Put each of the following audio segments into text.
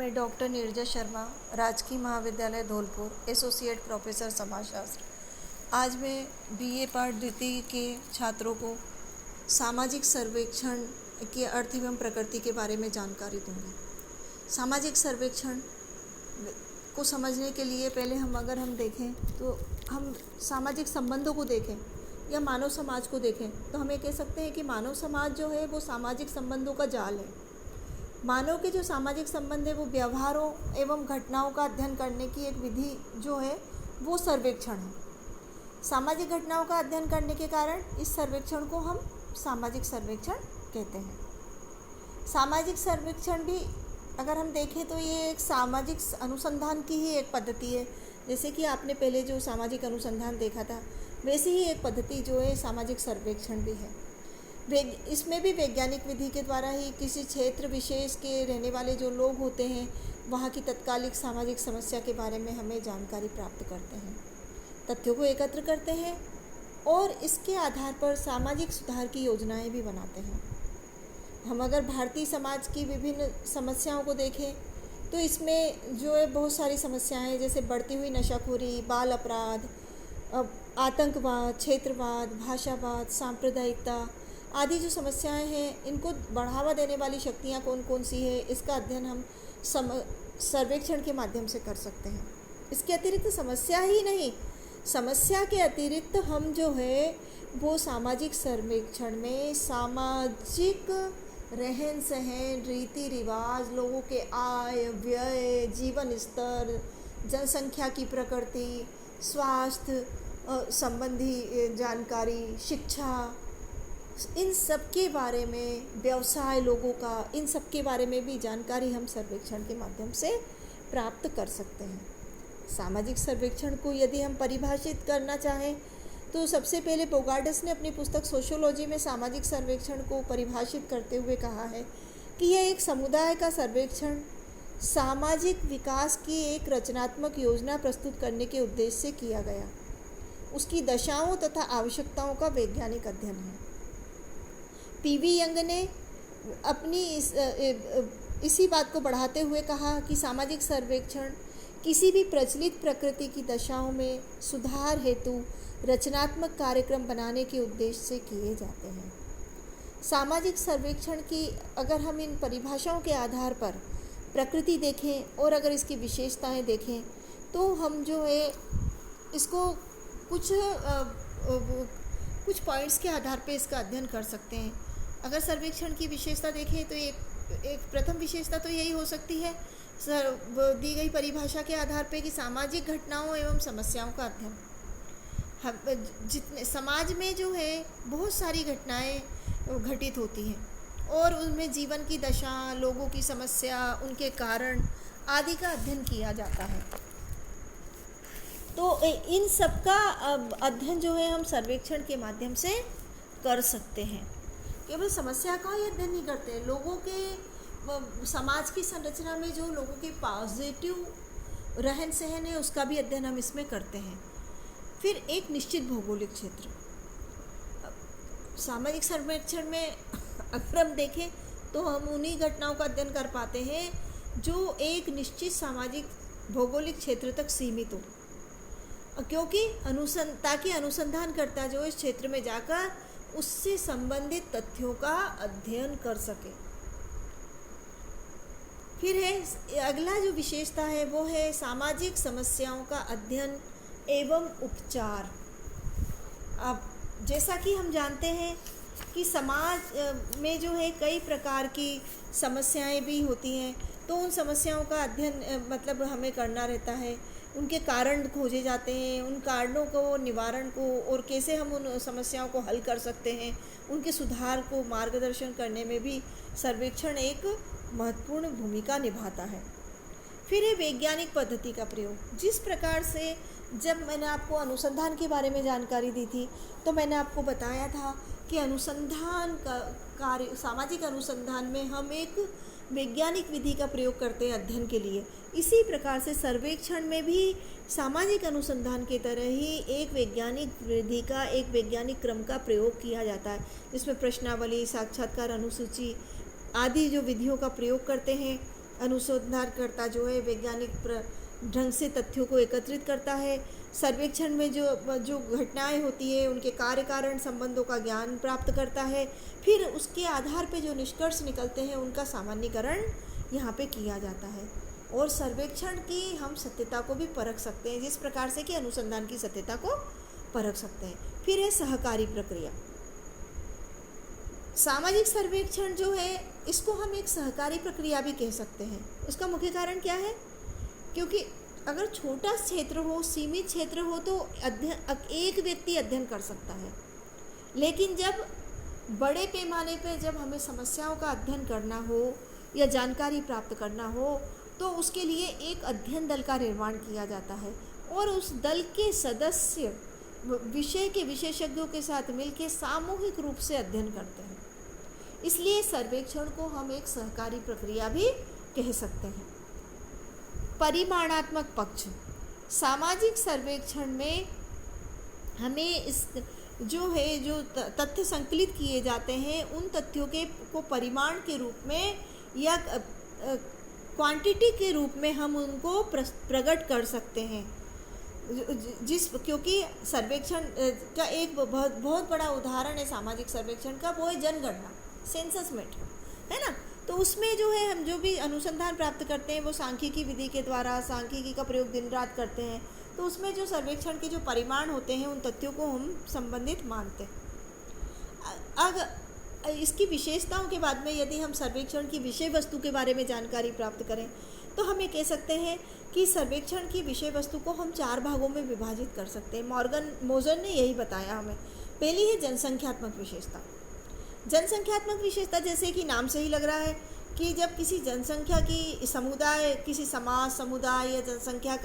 मैं डॉक्टर नीरजा शर्मा, राजकीय महाविद्यालय धौलपुर, एसोसिएट प्रोफेसर समाजशास्त्र। आज मैं बीए पाठ द्वितीय के छात्रों को सामाजिक सर्वेक्षण के अर्थ एवं प्रकृति के बारे में जानकारी दूंगी। सामाजिक सर्वेक्षण को समझने के लिए पहले अगर हम देखें तो हम सामाजिक संबंधों को देखें या मानव समाज को देखें तो हम ये कह सकते हैं कि मानव समाज जो है वो सामाजिक संबंधों का जाल है। मानव के जो सामाजिक संबंध है वो व्यवहारों एवं घटनाओं का अध्ययन करने की एक विधि जो है वो सर्वेक्षण है। सामाजिक घटनाओं का अध्ययन करने के कारण इस सर्वेक्षण को हम सामाजिक सर्वेक्षण कहते हैं। सामाजिक सर्वेक्षण भी अगर हम देखें तो ये एक सामाजिक अनुसंधान की ही एक पद्धति है। जैसे कि आपने पहले जो सामाजिक अनुसंधान देखा था वैसे ही एक पद्धति जो है सामाजिक सर्वेक्षण भी है। इसमें भी वैज्ञानिक विधि के द्वारा ही किसी क्षेत्र विशेष के रहने वाले जो लोग होते हैं वहाँ की तत्कालिक सामाजिक समस्या के बारे में हमें जानकारी प्राप्त करते हैं, तथ्यों को एकत्र करते हैं और इसके आधार पर सामाजिक सुधार की योजनाएं भी बनाते हैं। हम अगर भारतीय समाज की विभिन्न समस्याओं को देखें तो इसमें जो है बहुत सारी समस्याएं हैं, जैसे बढ़ती हुई नशाखोरी, बाल अपराध, आतंकवाद, क्षेत्रवाद, भाषावाद, सांप्रदायिकता आदि जो समस्याएं हैं, इनको बढ़ावा देने वाली शक्तियां कौन कौन सी है, इसका अध्ययन हम सर्वेक्षण के माध्यम से कर सकते हैं। इसके अतिरिक्त समस्या ही नहीं, समस्या के अतिरिक्त हम जो है वो सामाजिक सर्वेक्षण में सामाजिक रहन सहन, रीति रिवाज, लोगों के आय व्यय, जीवन स्तर, जनसंख्या की प्रकृति, स्वास्थ्य संबंधी जानकारी, शिक्षा, इन सब के बारे में, व्यवसाय लोगों का, इन सब के बारे में भी जानकारी हम सर्वेक्षण के माध्यम से प्राप्त कर सकते हैं। सामाजिक सर्वेक्षण को यदि हम परिभाषित करना चाहें तो सबसे पहले बोगार्डस ने अपनी पुस्तक सोशियोलॉजी में सामाजिक सर्वेक्षण को परिभाषित करते हुए कहा है कि यह एक समुदाय का सर्वेक्षण सामाजिक विकास की एक रचनात्मक योजना प्रस्तुत करने के उद्देश्य से किया गया, उसकी दशाओं तथा आवश्यकताओं का वैज्ञानिक अध्ययन है। पीवी यंग ने अपनी इसी बात को बढ़ाते हुए कहा कि सामाजिक सर्वेक्षण किसी भी प्रचलित प्रकृति की दशाओं में सुधार हेतु रचनात्मक कार्यक्रम बनाने के उद्देश्य से किए जाते हैं। सामाजिक सर्वेक्षण की अगर हम इन परिभाषाओं के आधार पर प्रकृति देखें और अगर इसकी विशेषताएं देखें तो हम जो है इसको कुछ पॉइंट्स के आधार पर इसका अध्ययन कर सकते हैं। अगर सर्वेक्षण की विशेषता देखें तो एक प्रथम विशेषता तो यही हो सकती है दी गई परिभाषा के आधार पे कि सामाजिक घटनाओं एवं समस्याओं का अध्ययन। जितने समाज में जो है बहुत सारी घटनाएं घटित होती हैं और उनमें जीवन की दशा, लोगों की समस्या, उनके कारण आदि का अध्ययन किया जाता है। तो इन सब का अध्ययन जो है हम सर्वेक्षण के माध्यम से कर सकते हैं। केवल समस्या का ही अध्ययन नहीं करते, लोगों के समाज की संरचना में जो लोगों के पॉजिटिव रहन सहन है उसका भी अध्ययन हम इसमें करते हैं। फिर एक निश्चित भौगोलिक क्षेत्र, सामाजिक सर्वेक्षण में अगर हम देखें तो हम उन्हीं घटनाओं का अध्ययन कर पाते हैं जो एक निश्चित सामाजिक भौगोलिक क्षेत्र तक सीमित हो, क्योंकि ताकि अनुसंधानकर्ता जो इस क्षेत्र में जाकर उससे संबंधित तथ्यों का अध्ययन कर सके। फिर है अगला जो विशेषता है वो है सामाजिक समस्याओं का अध्ययन एवं उपचार। अब जैसा कि हम जानते हैं कि समाज में जो है कई प्रकार की समस्याएं भी होती हैं, तो उन समस्याओं का अध्ययन मतलब हमें करना रहता है। उनके कारण खोजे जाते हैं, उन कारणों को, निवारण को और कैसे हम उन समस्याओं को हल कर सकते हैं, उनके सुधार को मार्गदर्शन करने में भी सर्वेक्षण एक महत्वपूर्ण भूमिका निभाता है। फिर है वैज्ञानिक पद्धति का प्रयोग। जिस प्रकार से जब मैंने आपको अनुसंधान के बारे में जानकारी दी थी तो मैंने आपको बताया था कि अनुसंधान का कार्य, सामाजिक अनुसंधान में हम एक वैज्ञानिक विधि का प्रयोग करते हैं अध्ययन के लिए। इसी प्रकार से सर्वेक्षण में भी सामाजिक अनुसंधान की तरह ही एक वैज्ञानिक विधि का, एक वैज्ञानिक क्रम का प्रयोग किया जाता है, जिसमें प्रश्नावली, साक्षात्कार अनुसूची आदि जो विधियों का प्रयोग करते हैं अनुसंधानकर्ता जो है वैज्ञानिक ढंग से तथ्यों को एकत्रित करता है। सर्वेक्षण में जो घटनाएं होती है उनके कार्य कारण संबंधों का ज्ञान प्राप्त करता है। फिर उसके आधार पे जो निष्कर्ष निकलते हैं उनका सामान्यीकरण यहाँ पे किया जाता है। और सर्वेक्षण की हम सत्यता को भी परख सकते हैं, जिस प्रकार से कि अनुसंधान की सत्यता को परख सकते हैं। फिर है सहकारी प्रक्रिया। सामाजिक सर्वेक्षण जो है इसको हम एक सहकारी प्रक्रिया भी कह सकते हैं। उसका मुख्य कारण क्या है? क्योंकि अगर छोटा क्षेत्र हो, सीमित क्षेत्र हो तो एक व्यक्ति अध्ययन कर सकता है, लेकिन जब बड़े पैमाने पे जब हमें समस्याओं का अध्ययन करना हो या जानकारी प्राप्त करना हो तो उसके लिए एक अध्ययन दल का निर्माण किया जाता है और उस दल के सदस्य विषय के विशेषज्ञों के साथ मिलकर सामूहिक रूप से अध्ययन करते हैं। इसलिए सर्वेक्षण को हम एक सहकारी प्रक्रिया भी कह सकते हैं। परिमाणात्मक पक्ष। सामाजिक सर्वेक्षण में हमें इस जो तथ्य संकलित किए जाते हैं उन तथ्यों को परिमाण के रूप में या क्वांटिटी के रूप में हम उनको प्रकट कर सकते हैं। क्योंकि सर्वेक्षण का एक बहुत बड़ा उदाहरण है सामाजिक सर्वेक्षण का, वो है जनगणना, सेंसस मेथड, है ना। तो उसमें जो है हम जो भी अनुसंधान प्राप्त करते हैं वो सांख्यिकी विधि के द्वारा, सांख्यिकी का प्रयोग दिन रात करते हैं। तो उसमें जो सर्वेक्षण के जो परिमाण होते हैं उन तथ्यों को हम संबंधित मानते हैं। अब इसकी विशेषताओं के बाद में यदि हम सर्वेक्षण की विषय वस्तु के बारे में जानकारी प्राप्त करें तो हम ये कह सकते हैं कि सर्वेक्षण की विषय वस्तु को हम 4 भागों में विभाजित कर सकते हैं। मोजर ने यही बताया हमें। पहली है जनसंख्यात्मक विशेषता। जनसंख्यात्मक विशेषता जैसे कि नाम से ही लग रहा है कि जब किसी जनसंख्या की समुदाय, किसी समाज, समुदाय या जनसंख्या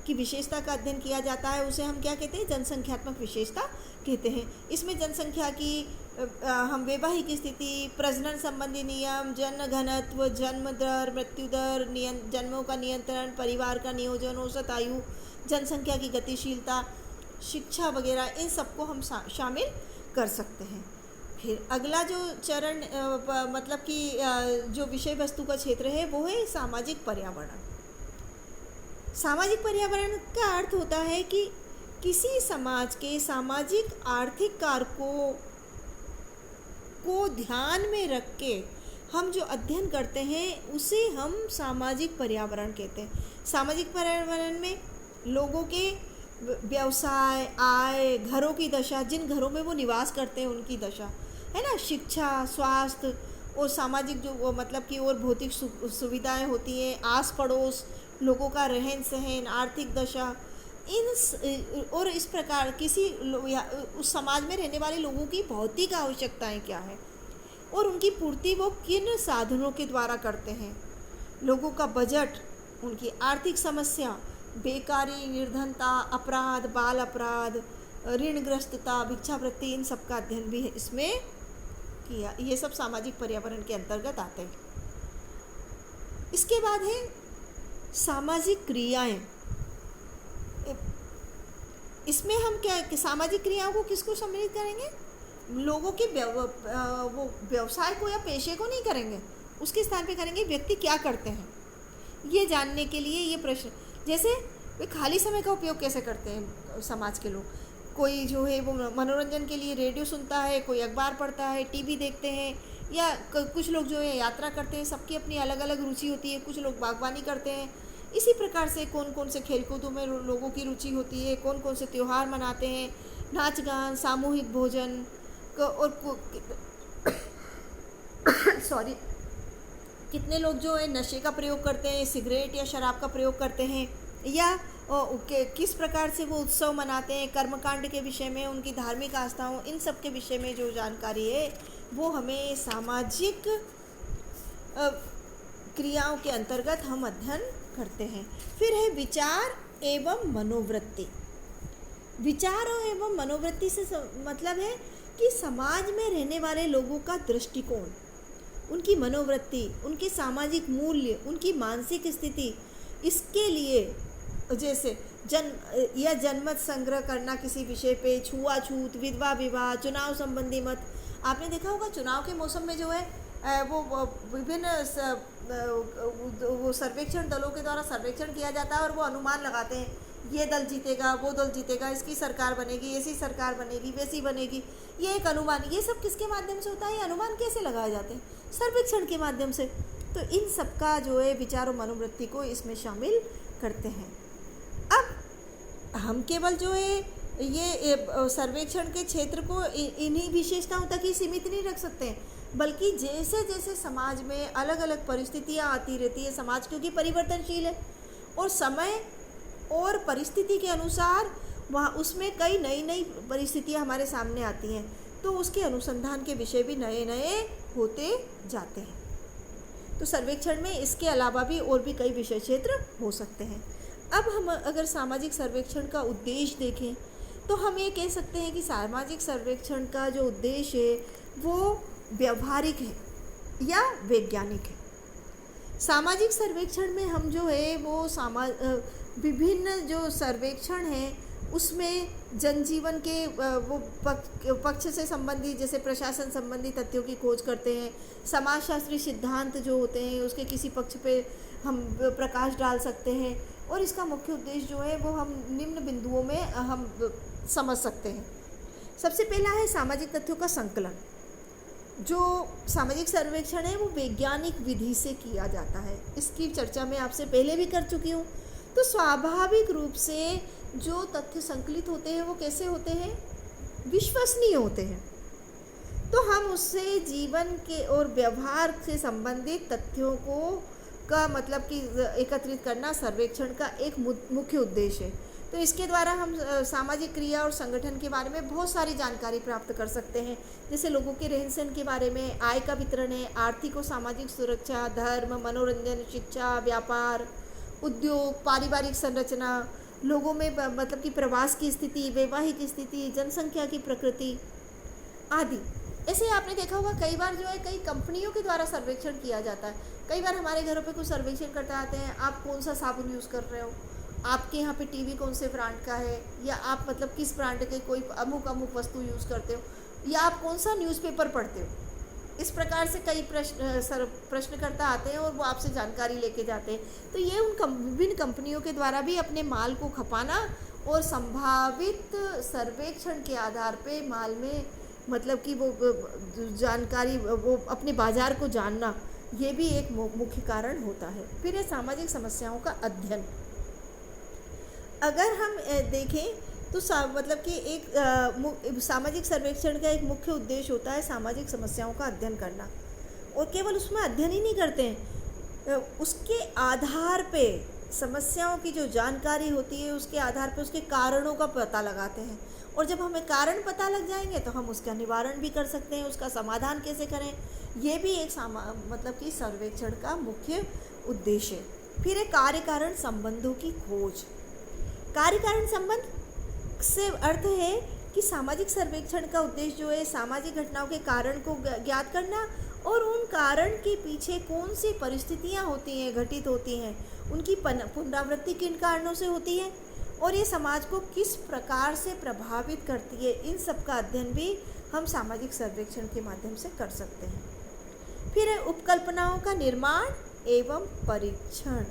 की विशेषता का अध्ययन किया जाता है उसे हम क्या कहते हैं? जनसंख्यात्मक विशेषता कहते हैं। इसमें जनसंख्या की हम वैवाहिक स्थिति, प्रजनन संबंधी नियम, जन्म घनत्व, जन्म दर, मृत्यु दर, जन्मों का नियंत्रण, परिवार का नियोजन, औसत आयु, जनसंख्या की गतिशीलता, शिक्षा वगैरह, इन सबको हम शामिल कर सकते हैं। फिर अगला जो चरण मतलब कि जो विषय वस्तु का क्षेत्र है वो है सामाजिक पर्यावरण। सामाजिक पर्यावरण का अर्थ होता है कि किसी समाज के सामाजिक आर्थिक कारकों को ध्यान में रख के हम जो अध्ययन करते हैं उसे हम सामाजिक पर्यावरण कहते हैं। सामाजिक पर्यावरण में लोगों के व्यवसाय, आय, घरों की दशा, जिन घरों में वो निवास करते हैं उनकी दशा, है ना, शिक्षा, स्वास्थ्य और सामाजिक जो मतलब कि और भौतिक सुविधाएं होती हैं, आस पड़ोस, लोगों का रहन सहन, आर्थिक दशा, और इस प्रकार किसी उस समाज में रहने वाले लोगों की भौतिक आवश्यकताएं क्या है और उनकी पूर्ति वो किन साधनों के द्वारा करते हैं, लोगों का बजट, उनकी आर्थिक समस्या, बेकारी, निर्धनता, अपराध, बाल अपराध, ऋणग्रस्तता, भिक्षावृत्ति, इन सब का अध्ययन भी इसमें किया। ये सब सामाजिक पर्यावरण के अंतर्गत आते हैं। इसके बाद है सामाजिक क्रियाएं। इसमें हम क्या सामाजिक क्रियाओं को किसको सम्मिलित करेंगे? लोगों के वो व्यवसाय को या पेशे को नहीं करेंगे, उसके स्थान पे करेंगे व्यक्ति क्या करते हैं, ये जानने के लिए ये प्रश्न। जैसे वे खाली समय का उपयोग कैसे करते हैं समाज के लोग। कोई जो है वो मनोरंजन के लिए रेडियो सुनता है, कोई अखबार पढ़ता है, टीवी देखते हैं, या कुछ लोग जो है यात्रा करते हैं। सबकी अपनी अलग अलग रुचि होती है। कुछ लोग बागवानी करते हैं। इसी प्रकार से कौन कौन से खेलकूदों में लोगों की रुचि होती है, कौन कौन से त्यौहार मनाते हैं, नाच गान, सामूहिक भोजन और सॉरी कितने लोग जो है नशे का प्रयोग करते हैं, सिगरेट या शराब का प्रयोग करते हैं, या किस प्रकार से वो उत्सव मनाते हैं, कर्मकांड के विषय में, उनकी धार्मिक आस्थाओं, इन सब के विषय में जो जानकारी है वो हमें सामाजिक क्रियाओं के अंतर्गत हम अध्ययन करते हैं। फिर है विचार एवं मनोवृत्ति। विचार एवं मनोवृत्ति से मतलब है कि समाज में रहने वाले लोगों का दृष्टिकोण, उनकी मनोवृत्ति, उनके सामाजिक मूल्य, उनकी मानसिक स्थिति, इसके लिए जैसे जनमत संग्रह करना किसी विषय पे, छुआछूत, विधवा विवाह, चुनाव संबंधी मत। आपने देखा होगा चुनाव के मौसम में जो है वो विभिन्न वो सर्वेक्षण दलों के द्वारा सर्वेक्षण किया जाता है और वो अनुमान लगाते हैं, ये दल जीतेगा, वो दल जीतेगा, इसकी सरकार बनेगी, ऐसी सरकार बनेगी, वैसी बनेगी, ये एक अनुमान। ये सब किसके माध्यम से होता है? ये अनुमान कैसे लगाए जाते हैं? सर्वेक्षण के माध्यम से। तो इन सब का जो है विचार और मनोवृत्ति को इसमें शामिल करते हैं। अब हम केवल जो है ये सर्वेक्षण के क्षेत्र को इन्हीं विशेषताओं तक ही सीमित नहीं रख सकते हैं, बल्कि जैसे जैसे समाज में अलग अलग परिस्थितियाँ आती रहती है, समाज क्योंकि परिवर्तनशील है और समय और परिस्थिति के अनुसार वहाँ उसमें कई नई नई परिस्थितियाँ हमारे सामने आती हैं, तो उसके अनुसंधान के विषय भी नए नए होते जाते हैं। तो सर्वेक्षण में इसके अलावा भी और भी कई विषय क्षेत्र हो सकते हैं। अब हम अगर सामाजिक सर्वेक्षण का उद्देश्य देखें तो हम ये कह सकते हैं कि सामाजिक सर्वेक्षण का जो उद्देश्य है वो व्यवहारिक है या वैज्ञानिक है। सामाजिक सर्वेक्षण में हम जो है वो विभिन्न जो सर्वेक्षण हैं उसमें जनजीवन के वो पक्ष से संबंधित, जैसे प्रशासन संबंधी तथ्यों की खोज करते हैं, समाजशास्त्री सिद्धांत जो होते हैं उसके किसी पक्ष पे हम प्रकाश डाल सकते हैं, और इसका मुख्य उद्देश्य जो है वो हम निम्न बिंदुओं में हम समझ सकते हैं। सबसे पहला है सामाजिक तथ्यों का संकलन। जो सामाजिक सर्वेक्षण है वो वैज्ञानिक विधि से किया जाता है, इसकी चर्चा मैं आपसे पहले भी कर चुकी हूँ। तो स्वाभाविक रूप से जो तथ्य संकलित होते हैं वो कैसे होते हैं? विश्वसनीय होते हैं। तो हम उससे जीवन के और व्यवहार से संबंधित तथ्यों को का मतलब कि एकत्रित करना सर्वेक्षण का एक मुख्य उद्देश्य है। तो इसके द्वारा हम सामाजिक क्रिया और संगठन के बारे में बहुत सारी जानकारी प्राप्त कर सकते हैं, जैसे लोगों के रहन सहन के बारे में, आय का वितरण है, आर्थिक और सामाजिक सुरक्षा, धर्म, मनोरंजन, शिक्षा, व्यापार, उद्योग, पारिवारिक संरचना, लोगों में मतलब कि प्रवास की स्थिति, वैवाहिक स्थिति, जनसंख्या की प्रकृति आदि। ऐसे आपने देखा होगा कई बार जो है कई कंपनियों के द्वारा सर्वेक्षण किया जाता है। कई बार हमारे घरों पे कुछ सर्वेक्षण करते आते हैं, आप कौन सा साबुन यूज़ कर रहे हो, आपके यहाँ पे टीवी कौन से ब्रांड का है, या आप मतलब किस ब्रांड के कोई अमुक वस्तु यूज़ करते हो, या आप कौन सा न्यूज़पेपर पढ़ते हो। इस प्रकार से कई प्रश्नकर्ता आते हैं और वो आपसे जानकारी लेके जाते हैं। तो ये उन विभिन्न कंपनियों के द्वारा भी अपने माल को खपाना और संभावित सर्वेक्षण के आधार पे माल में मतलब कि वो जानकारी वो अपने बाजार को जानना, ये भी एक मुख्य कारण होता है। फिर है सामाजिक समस्याओं का अध्ययन। अगर हम देखें तो मतलब कि एक सामाजिक सर्वेक्षण का एक मुख्य उद्देश्य होता है सामाजिक समस्याओं का अध्ययन करना, और केवल उसमें अध्ययन ही नहीं करते हैं, उसके आधार पे समस्याओं की जो जानकारी होती है उसके आधार पे उसके कारणों का पता लगाते हैं, और जब हमें कारण पता लग जाएंगे तो हम उसका निवारण भी कर सकते हैं, उसका समाधान कैसे करें, ये भी एक मतलब कि सर्वेक्षण का मुख्य उद्देश्य है। फिर है कार्य कारण संबंधों की खोज। कार्य कारण संबंध से अर्थ है कि सामाजिक सर्वेक्षण का उद्देश्य जो है सामाजिक घटनाओं के कारण को ज्ञात करना, और उन कारण के पीछे कौन सी परिस्थितियाँ होती हैं, घटित होती हैं, उनकी पुनरावृत्ति किन कारणों से होती है, और ये समाज को किस प्रकार से प्रभावित करती है, इन सब का अध्ययन भी हम सामाजिक सर्वेक्षण के माध्यम से कर सकते हैं। फिर है उपकल्पनाओं का निर्माण एवं परीक्षण।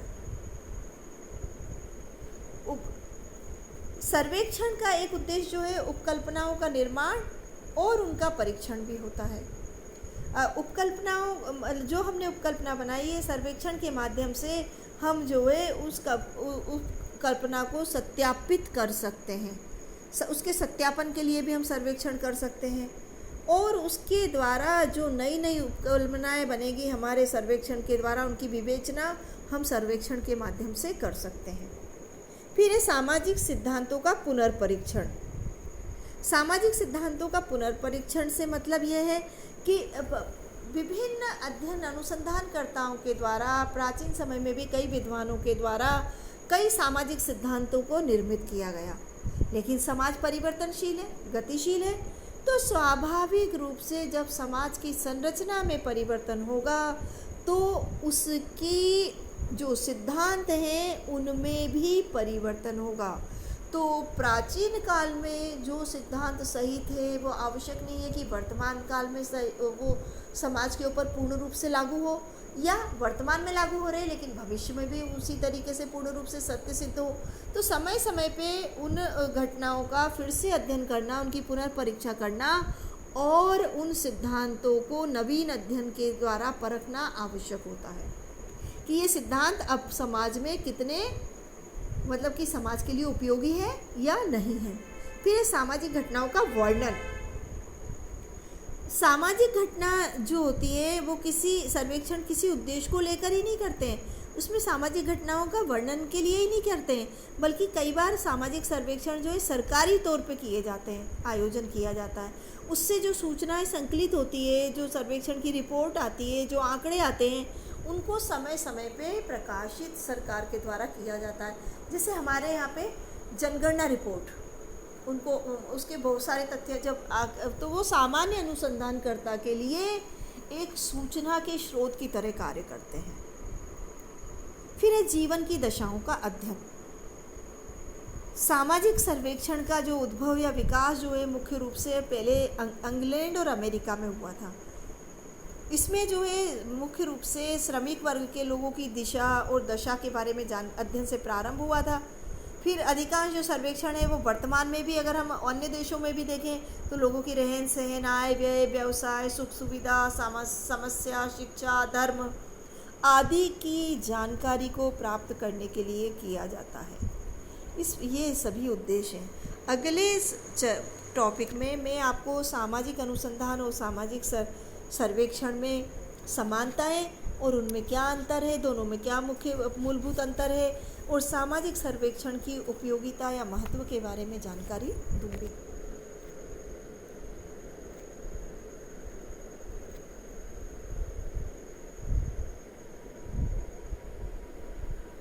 सर्वेक्षण का एक उद्देश्य जो है उपकल्पनाओं का निर्माण और उनका परीक्षण भी होता है। उपकल्पनाओं जो हमने उपकल्पना बनाई है सर्वेक्षण के माध्यम से हम जो है उस कल्पना को सत्यापित कर सकते हैं, उसके सत्यापन के लिए भी हम सर्वेक्षण कर सकते हैं, और उसके द्वारा जो नई नई उपकल्पनाएं बनेगी हमारे सर्वेक्षण के द्वारा उनकी विवेचना हम सर्वेक्षण के माध्यम से कर सकते हैं। फिर है सामाजिक सिद्धांतों का पुनर्परीक्षण। सामाजिक सिद्धांतों का पुनर्परीक्षण से मतलब यह है कि विभिन्न अध्ययन अनुसंधानकर्ताओं के द्वारा प्राचीन समय में भी कई विद्वानों के द्वारा कई सामाजिक सिद्धांतों को निर्मित किया गया, लेकिन समाज परिवर्तनशील है, गतिशील है, तो स्वाभाविक रूप से जब समाज की संरचना में परिवर्तन होगा तो उसकी जो सिद्धांत हैं उनमें भी परिवर्तन होगा। तो प्राचीन काल में जो सिद्धांत सही थे वो आवश्यक नहीं है कि वर्तमान काल में वो समाज के ऊपर पूर्ण रूप से लागू हो, या वर्तमान में लागू हो रहे लेकिन भविष्य में भी उसी तरीके से पूर्ण रूप से सत्य सिद्ध हो। तो समय समय पे उन घटनाओं का फिर से अध्ययन करना, उनकी पुनर्परीक्षा करना और उन सिद्धांतों को नवीन अध्ययन के द्वारा परखना आवश्यक होता है कि ये सिद्धांत अब समाज में कितने मतलब कि समाज के लिए उपयोगी है या नहीं है। फिर सामाजिक घटनाओं का वर्णन। सामाजिक घटना जो होती है वो किसी सर्वेक्षण किसी उद्देश्य को लेकर ही नहीं करते हैं, उसमें सामाजिक घटनाओं का वर्णन के लिए ही नहीं करते हैं, बल्कि कई बार सामाजिक सर्वेक्षण जो है सरकारी तौर पे किए जाते हैं, आयोजन किया जाता है। उससे जो सूचनाएं संकलित होती है, जो सर्वेक्षण की रिपोर्ट आती है, जो आंकड़े आते हैं, उनको समय समय पे प्रकाशित सरकार के द्वारा किया जाता है। जैसे हमारे यहाँ पे जनगणना रिपोर्ट, उनको उसके बहुत सारे तथ्य तो वो सामान्य अनुसंधानकर्ता के लिए एक सूचना के स्रोत की तरह कार्य करते हैं। फिर है जीवन की दशाओं का अध्ययन। सामाजिक सर्वेक्षण का जो उद्भव या विकास जो है मुख्य रूप से पहले इंग्लैंड और अमेरिका में हुआ था। इसमें जो है मुख्य रूप से श्रमिक वर्ग के लोगों की दिशा और दशा के बारे में अध्ययन से प्रारंभ हुआ था। फिर अधिकांश जो सर्वेक्षण है वो वर्तमान में भी अगर हम अन्य देशों में भी देखें तो लोगों की रहन सहन, आय व्यय, व्यवसाय, सुख सुविधा, समस्या, शिक्षा, धर्म आदि की जानकारी को प्राप्त करने के लिए किया जाता है। ये सभी उद्देश्य हैं। अगले टॉपिक में मैं आपको सामाजिक अनुसंधान और सामाजिक सर्वेक्षण में समानताएं और उनमें क्या अंतर है, दोनों में क्या मुख्य मूलभूत अंतर है, और सामाजिक सर्वेक्षण की उपयोगिता या महत्व के बारे में जानकारी दूंगी।